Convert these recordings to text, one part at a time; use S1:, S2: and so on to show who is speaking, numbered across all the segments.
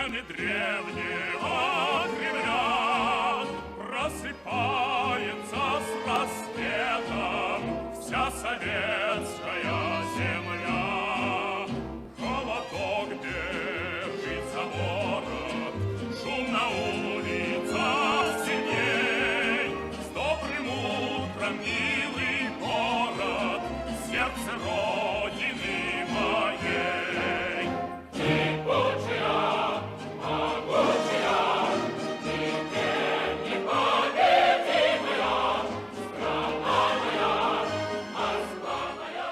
S1: стены древнего Кремля просыпается с рассветом вся советская земля. Холодок бежит за город, шум на улицах синей. С добрым утром, милый город, сердце Родины моей. Ты Божья, могучая, ты непобедимая, страна моя, Москва моя.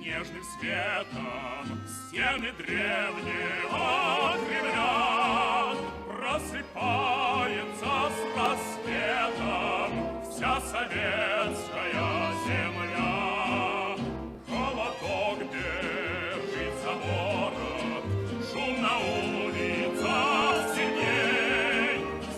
S2: нежным светом стены древнего Кремля. Просыпается с рассветом вся советская земля. Холодок бежит за город, шум на улицах сильней. С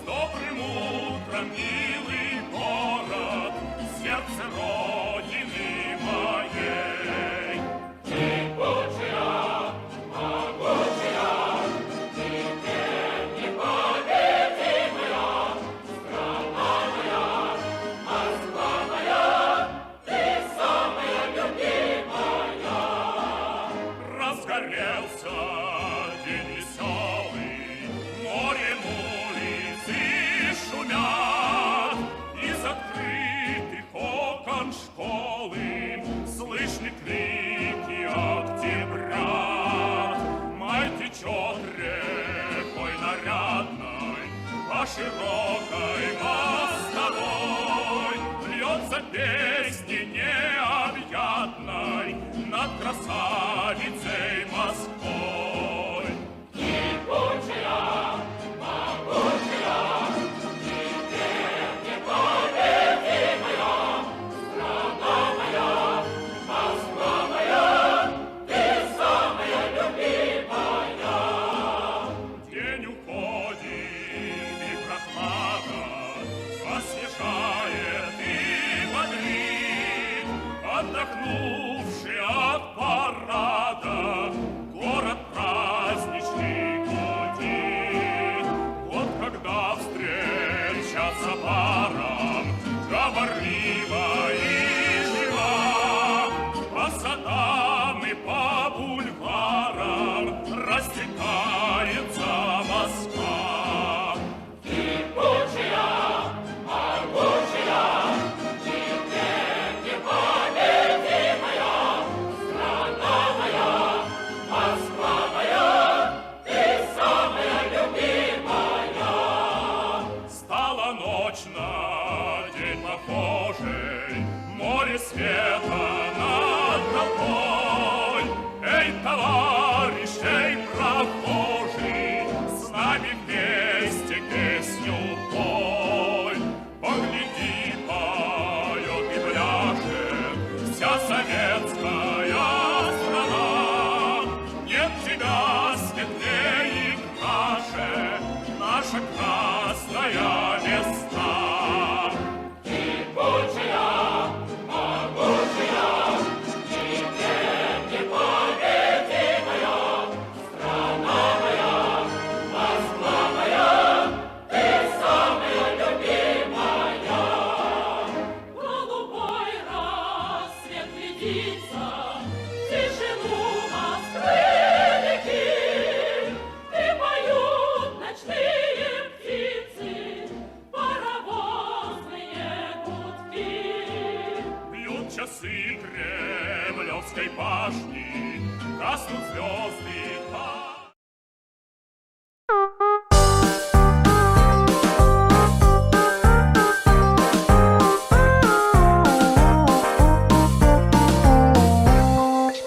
S2: песни необъятной над красавицей Москвой.
S1: Кипучая, могучая, никем непобедимая, страна моя, Москва моя, ты самая любимая.
S2: День уходит, и прохлада освежает и бодрит, отдохнувший от парада, город праздничный гудит. Вот когда встречаться парам, говорлива и жива, по садам и по бульварам растекается Москва.
S1: Кипучая, могучая, никем непобедимая, страна моя, Москва моя, ты самая любимая.
S2: Стала ночь на день похожий, море света над толпой. Эй, товарищ, эй, прохожий, с нами вместе песню пой. Погляди, поет и пляшет вся советская страна. Нет тебя светлее краше, наша красная весна.
S1: Кипучая, могучая, никем непобедимая, страна моя, Москва моя, ты самая любимая. Голубой рассвет глядится, тишину Москвы реки, и поют ночные птицы, паровозные гудки.
S2: Бьют часы Кремлевской башни, гаснут звезды.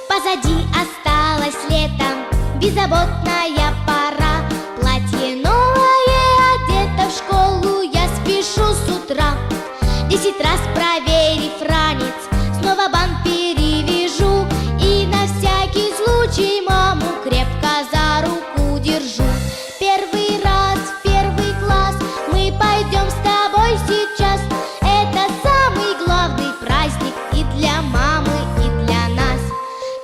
S3: Позади осталось лето, беззаботная пора. Платье новое одето, в школу я спешу с утра. 10 раз проверив ранец, снова бант перевяжу, и на всякий случай маму крепко за руку держу. Первый раз в первый класс мы пойдем с тобой сейчас. Это самый главный праздник и для мамы, и для нас.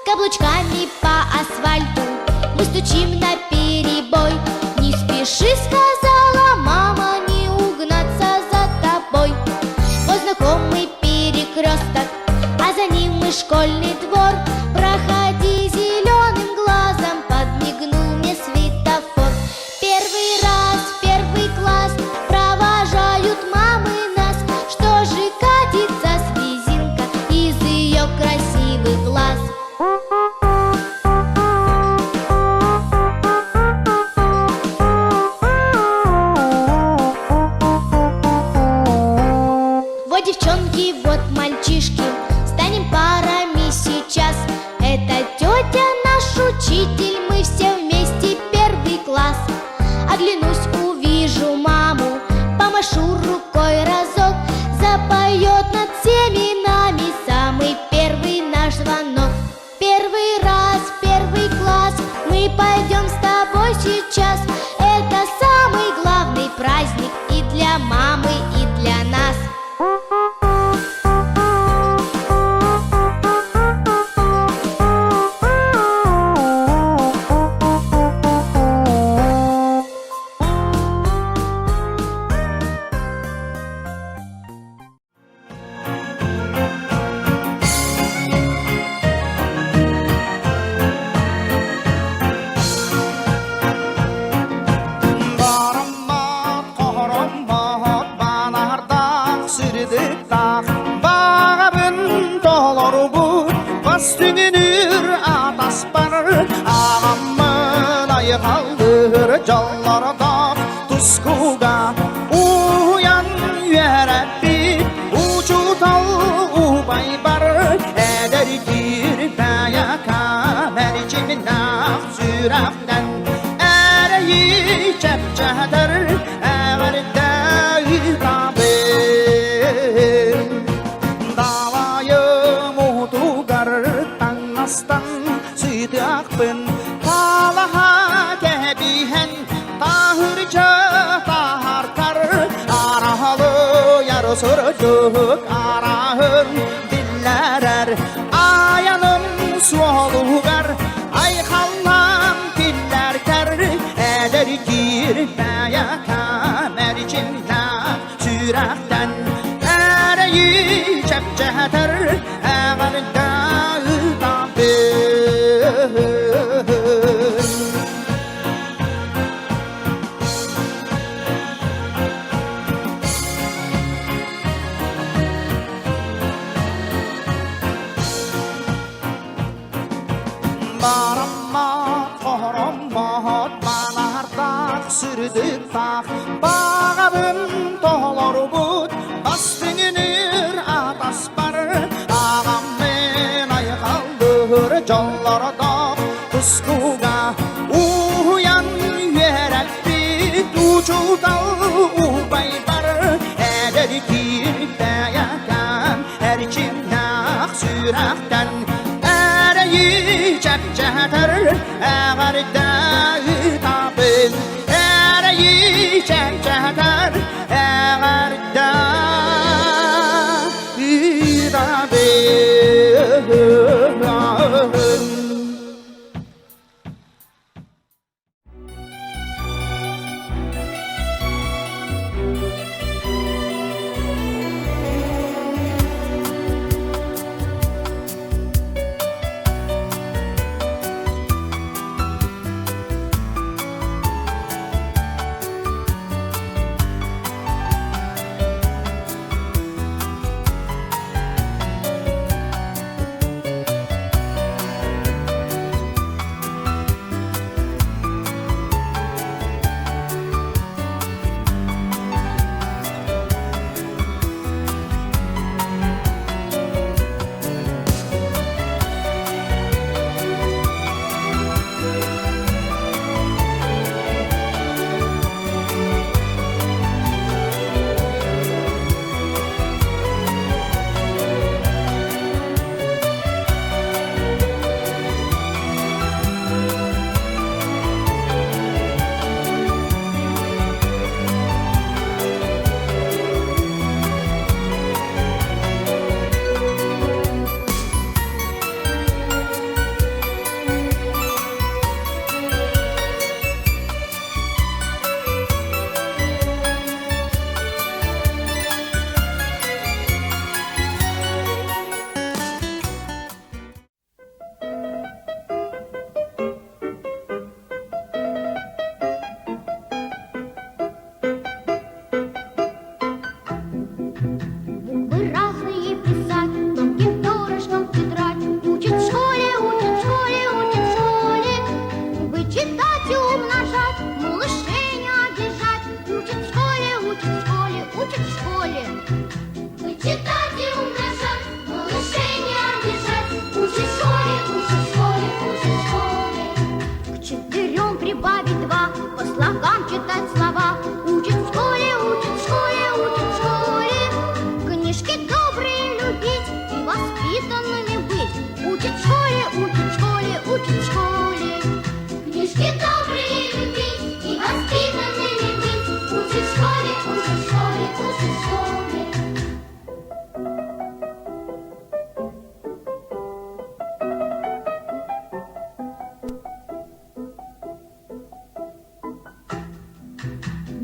S3: Каблучками по асфальту мы стучим на перебой. Не спеши, сказала мама, не угнаться за тобой. Вот знакомый перекресток, а за ним и школьный двор. Проходи зеленым глазом, подмигнул мне светофор. Первый раз в первый класс провожают мамы нас. Что же катится слезинка из ее красивых глаз? Вот девчонки, вот мальчишки, станем парами сейчас. Это тетя наш учитель, мы все вместе первый класс. Оглянусь, увижу маму, помашу рукой разок. Запоет над всеми нами самый первый наш звонок. Первый раз в первый класс мы пойдем с тобой сейчас. Это самый главный праздник и для мамы, и для нас.
S4: Üstünür atas barır Ağamın ayı kaldır Callarda tuskuga Uyan yürekli Ucu tal Mercimnak sürakten Ereyi çepçedir Eğerde tabim Davayı muhtugar Tanastan sütü akbın Talaha gebihen Tahırca taharkar Arahalı yarı soracak Arahın dillerer Ayanım sualugar Ay hallam diller ter Eder girmeye mercimnak sürakten Ereyi çepçedir Eğerde tabim Barammat, horammat, balardak sürdük tak Bağabın toğlar but, bastınır atas bar Ağam men ay kaldır, canlarda kuskuga Uyan yerek bit, uçutal ubay bar Eder kirde yakan, erçimnak sürakten Ereyi çepçedir Eğerde tabim Ereyi çepçedir Eğerde tabim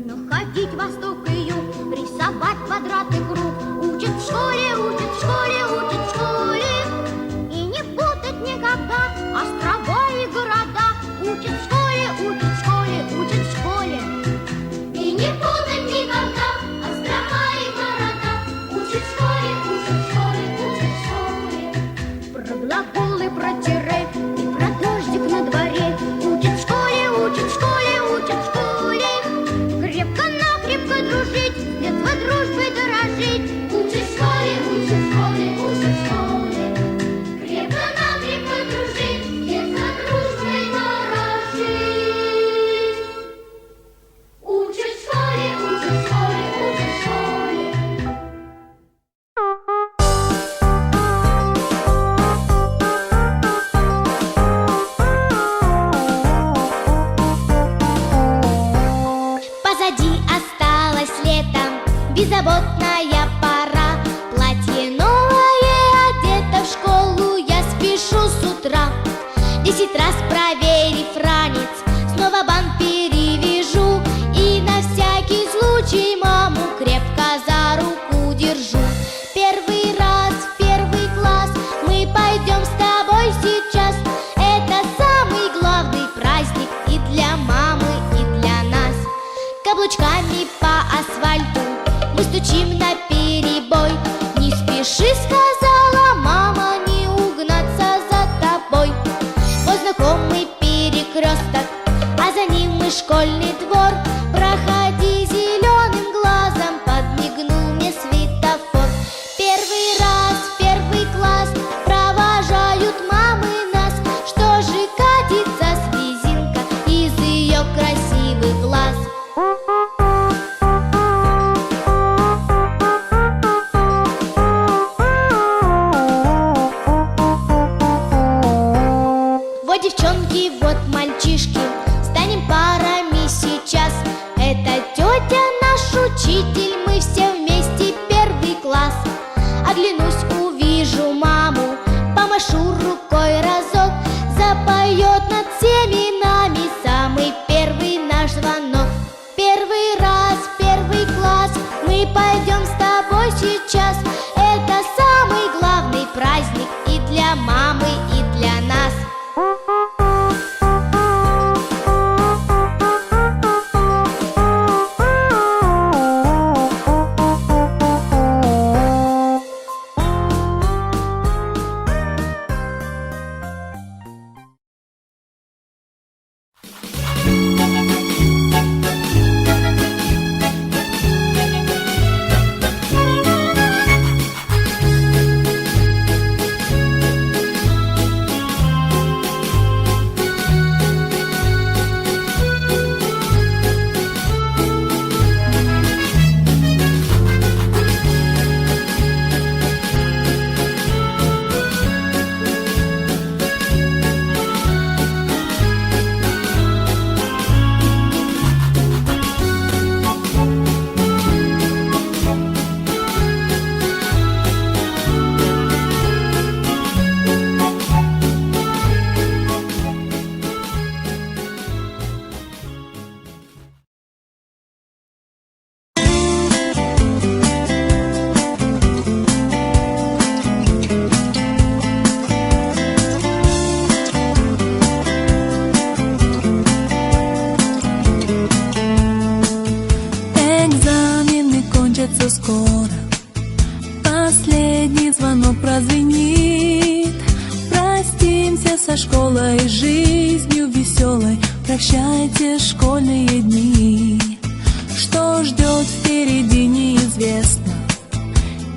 S3: Находить восток и юг, рисовать квадрат и круг. Учат в школе, учат в школе, учат в школе. И не путать никогда острова и города. Учат в школе, учат в школе, учат в школе. И не путать никогда острова и города. Учат в школе, учат в школе, учат в школе. Про глаголы, про тире и про дождик на дворе. Учат в школе, учат в школе, учат в школе. Крепко-накрепко дружить, с детства дружбой дорожить. утра. 10 раз проверив ранец, снова бант перевяжу и на всякий случай маму крепко за руку держу. Первый раз в первый класс мы пойдем с тобой сейчас. Это самый главный праздник и для мамы, и для нас. Каблучками по асфальту мы стучим наперебой. Не спеши, сказала мама, не угнаться за тобой. Вот знакомый перекресток, а за ним и школьный двор. Проходи зеленым глазом, подмигнул мне светофор. Первый раз в первый класс провожают мамы нас. Что же катится слезинка из ее красивых глаз? Вот девчонки, вот мальчишки, станем парами сейчас. Это тетя наш учитель, мы все вместе первый класс. Оглянусь, увижу маму, помашу рукой разок. Запоет над всеми нами самый первый наш звонок. Первый раз в первый класс мы пойдем с тобой сейчас. Это самый главный праздник и для мамы, и для нас. Скоро последний звонок прозвенит. Простимся со школой, жизнью веселой. Прощайте школьные дни. Что ждет впереди, неизвестно,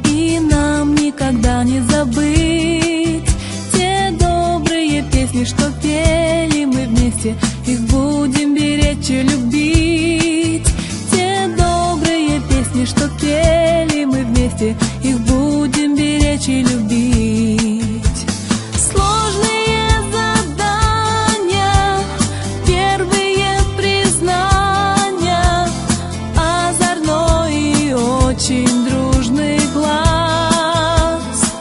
S3: и нам никогда не забыть те добрые песни, что пели мы вместе. Их будем беречь и любить. Песни, что пели мы вместе, их будем беречь и любить. Сложные задания, первые признания, озорной и очень дружный класс.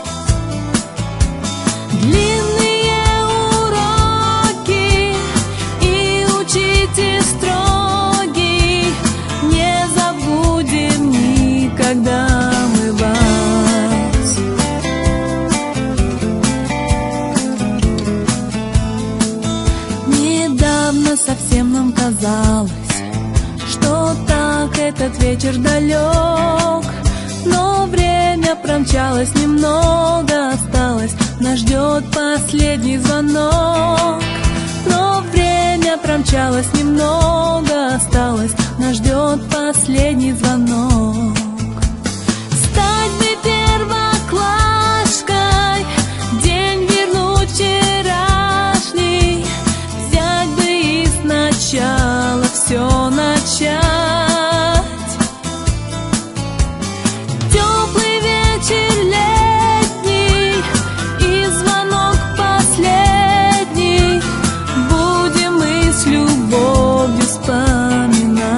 S3: Длинные уроки и учитель строгий, не забудем никогда мы вас. Недавно совсем нам казалось, что так этот вечер далек, но время промчалось, немного осталось, нас ждет последний звонок. Но время промчалось, немного осталось, нас ждет последний звонок. Стать бы первоклашкой, день вернуть вчерашний, взять бы и сначала все начать. Теплый вечер летний и звонок последний, будем мы с любовью вспоминать.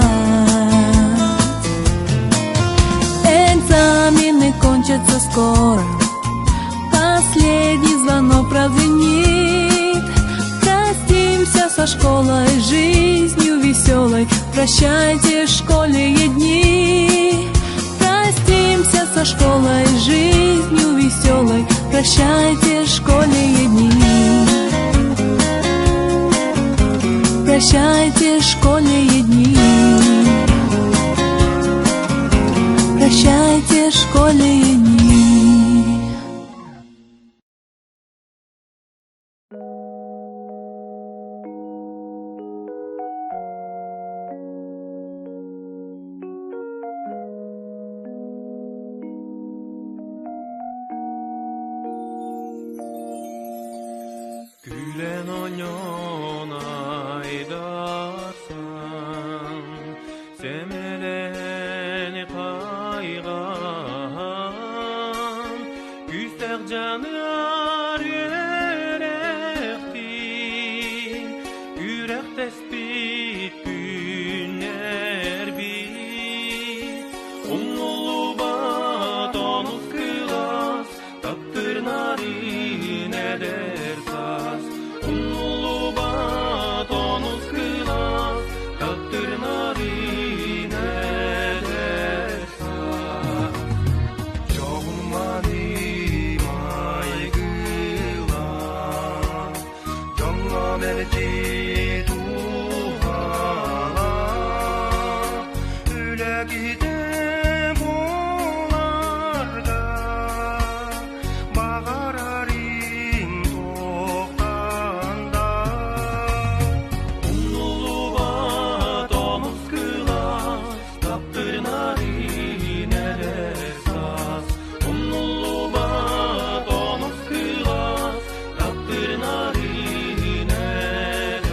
S3: Экзамены кончатся скоро, последний звонок прозвенит.
S5: со школой, жизнью веселой. Прощайте, школьные дни. Простимся со школой, жизнью веселой. Прощайте, школьные дни. Прощайте, школьные дни. Прощайте, школьные дни.
S6: Gülen oynan aydarsan, semeleni kaygan, küstek canır yürektin, yürek tespit günler bit, umnulu bat onuz kılas, taptır narin eder saz, umnulu bat onuz kılas, taptır narin eder saz. Çoğmanim aygılan, canla melci duhalar, öyle gidem olarda, bağararin toktanda. Umnulu bat onuz kılas, taptır narin eder saz. Umnulu bat onuz kılas, taptır narin eder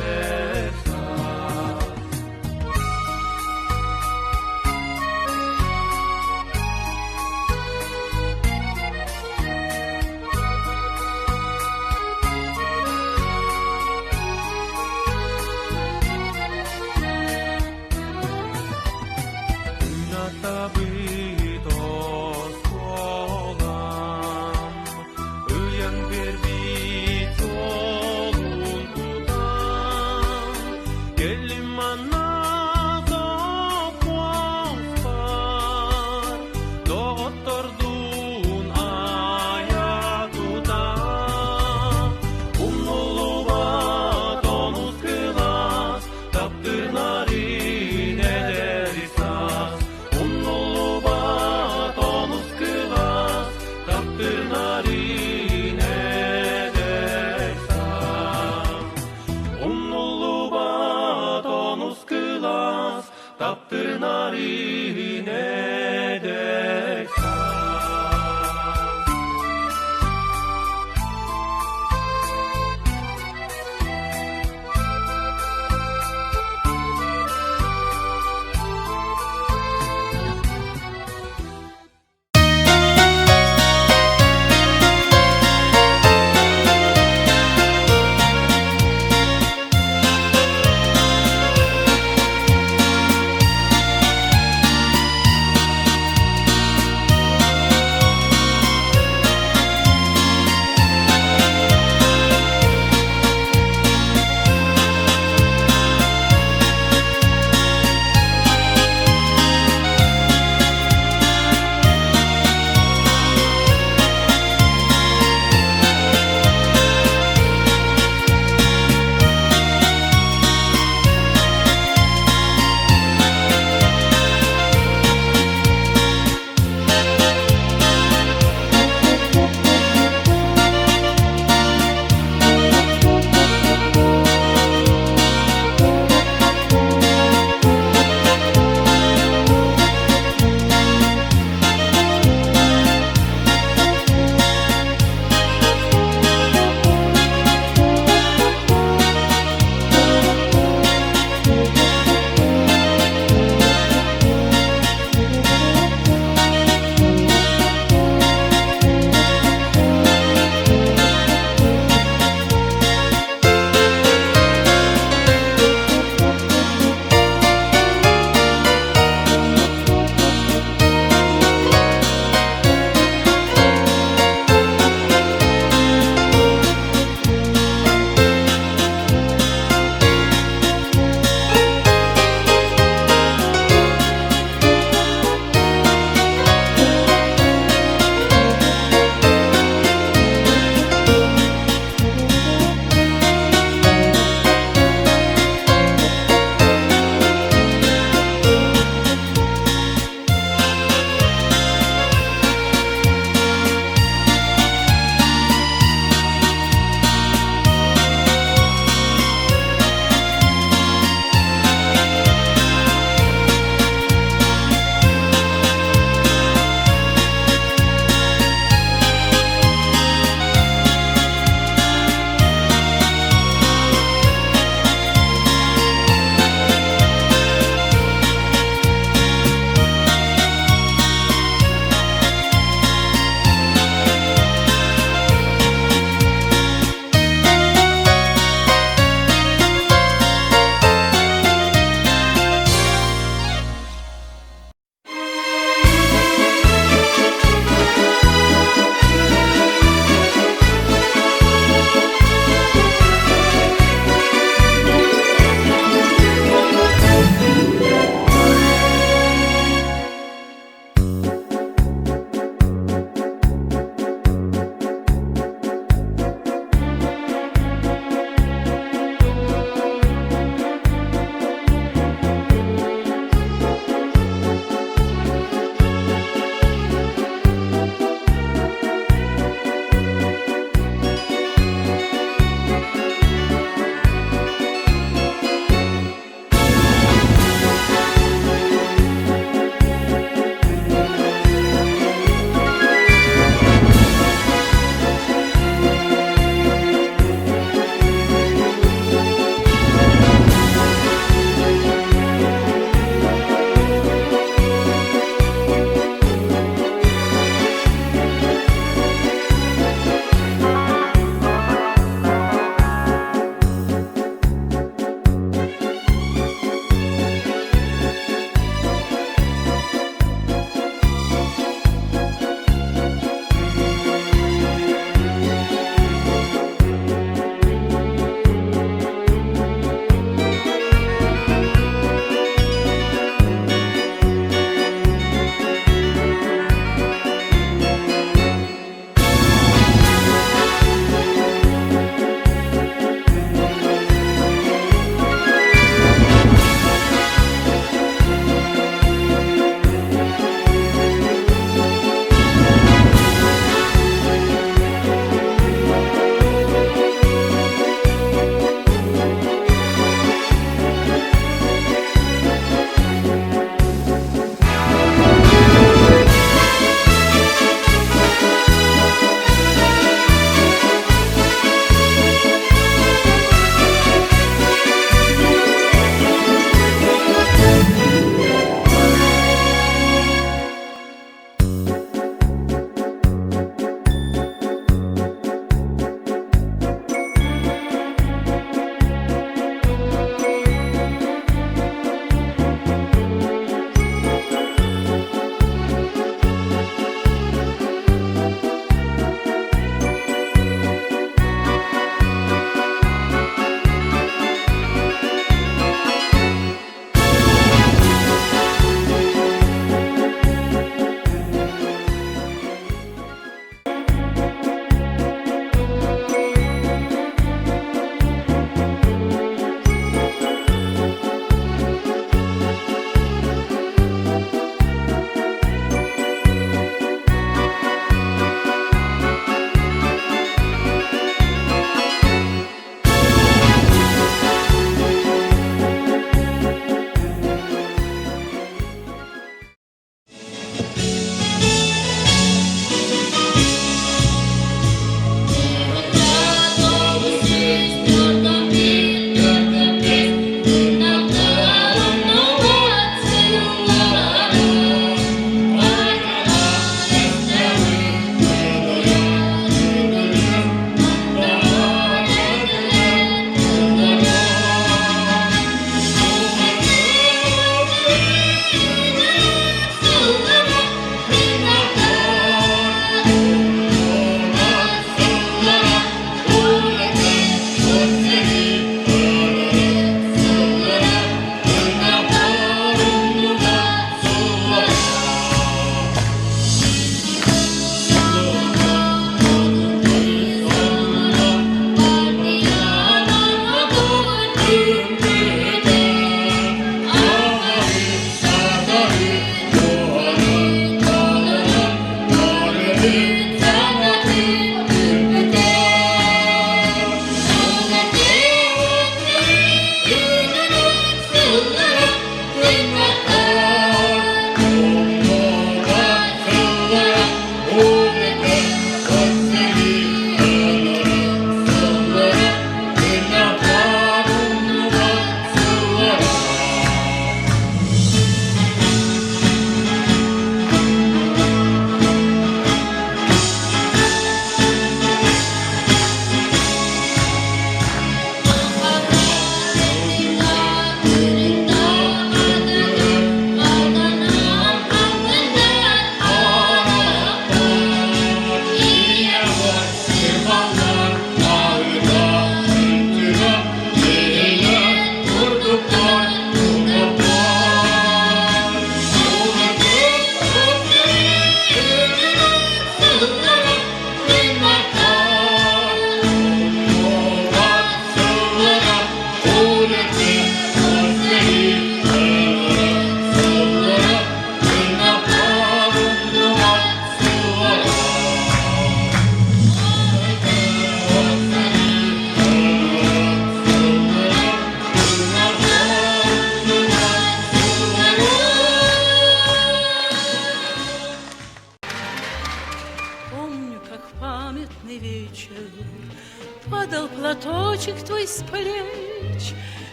S7: с плеч,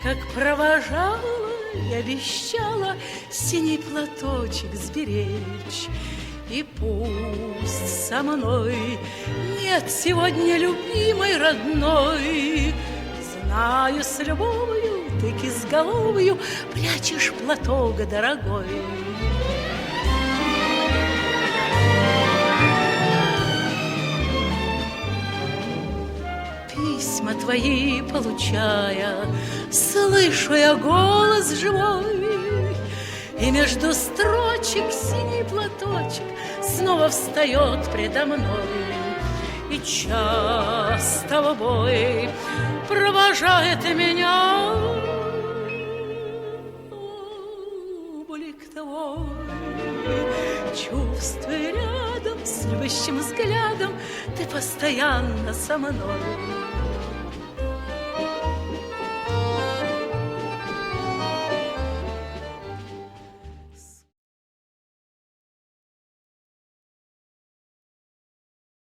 S7: как провожала и обещала синий платочек сберечь. И пусть со мной нет сегодня любимой родной, знаю, с любовью ты кизголовью прячешь платок дорогой. Письма твои получая, слышу я голос живой, и между строчек синий платочек снова встает предо мной. И час тобой провожает меня облик твой. Чувствуя рядом с любящим взглядом, ты постоянно со мной.